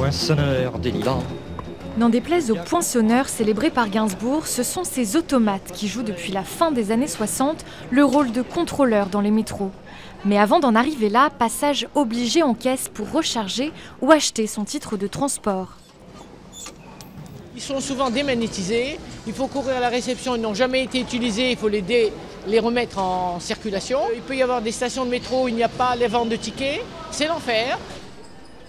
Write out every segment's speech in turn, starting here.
poinçonneur des lilas. N'en déplaise aux poinçonneurs célébrés par Gainsbourg, ce sont ces automates qui jouent depuis la fin des années 60 le rôle de contrôleur dans les métros. Mais avant d'en arriver là, passage obligé en caisse pour recharger ou acheter son titre de transport. Ils sont souvent démagnétisés, il faut courir à la réception, ils n'ont jamais été utilisés, il faut les remettre en circulation. Il peut y avoir des stations de métro où il n'y a pas les ventes de tickets, c'est l'enfer.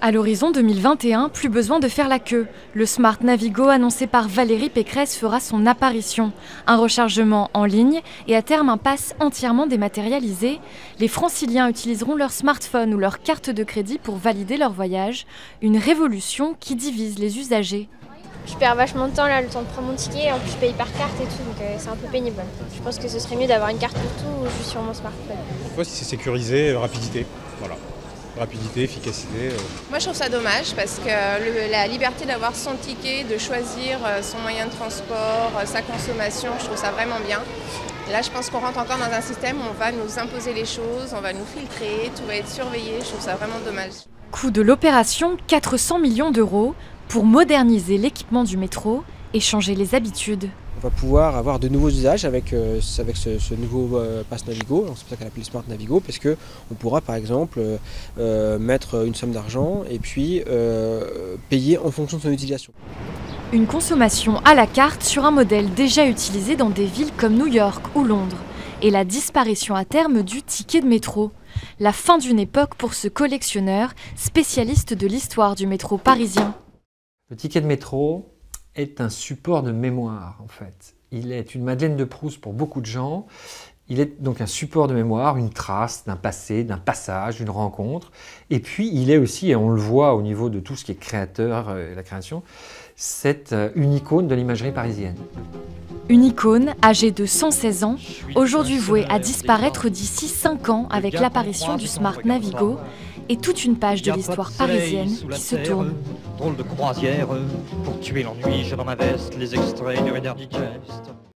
À l'horizon 2021, plus besoin de faire la queue. Le Smart Navigo annoncé par Valérie Pécresse fera son apparition. Un rechargement en ligne et à terme un pass entièrement dématérialisé. Les franciliens utiliseront leur smartphone ou leur carte de crédit pour valider leur voyage. Une révolution qui divise les usagers. Je perds vachement de temps là, le temps de prendre mon ticket, en plus je paye par carte et tout, donc c'est un peu pénible. Je pense que ce serait mieux d'avoir une carte pour tout ou juste sur mon smartphone. Moi, si c'est sécurisé, rapidité, voilà. Rapidité, efficacité. Moi je trouve ça dommage parce que la liberté d'avoir son ticket, de choisir son moyen de transport, sa consommation, je trouve ça vraiment bien. Et là je pense qu'on rentre encore dans un système où on va nous imposer les choses, on va nous filtrer, tout va être surveillé, je trouve ça vraiment dommage. Coût de l'opération, 400 millions d'euros pour moderniser l'équipement du métro et changer les habitudes. On va pouvoir avoir de nouveaux usages avec ce nouveau pass Navigo, c'est pour ça qu'elle appelle Smart Navigo, parce qu'on pourra par exemple mettre une somme d'argent et puis payer en fonction de son utilisation. Une consommation à la carte sur un modèle déjà utilisé dans des villes comme New York ou Londres. Et la disparition à terme du ticket de métro. La fin d'une époque pour ce collectionneur, spécialiste de l'histoire du métro parisien. Le ticket de métro est un support de mémoire en fait. Il est une Madeleine de Proust pour beaucoup de gens. Il est donc un support de mémoire, une trace d'un passé, d'un passage, d'une rencontre. Et puis il est aussi, et on le voit au niveau de tout ce qui est créateur et la création, c'est une icône de l'imagerie parisienne. Une icône âgée de 116 ans, aujourd'hui vouée à disparaître d'ici 5 ans avec l'apparition du Smart Navigo et toute une page de l'histoire parisienne qui se tourne. Drôle de croisière, pour tuer l'ennui, j'ai dans ma veste les extraits du Reader Digest.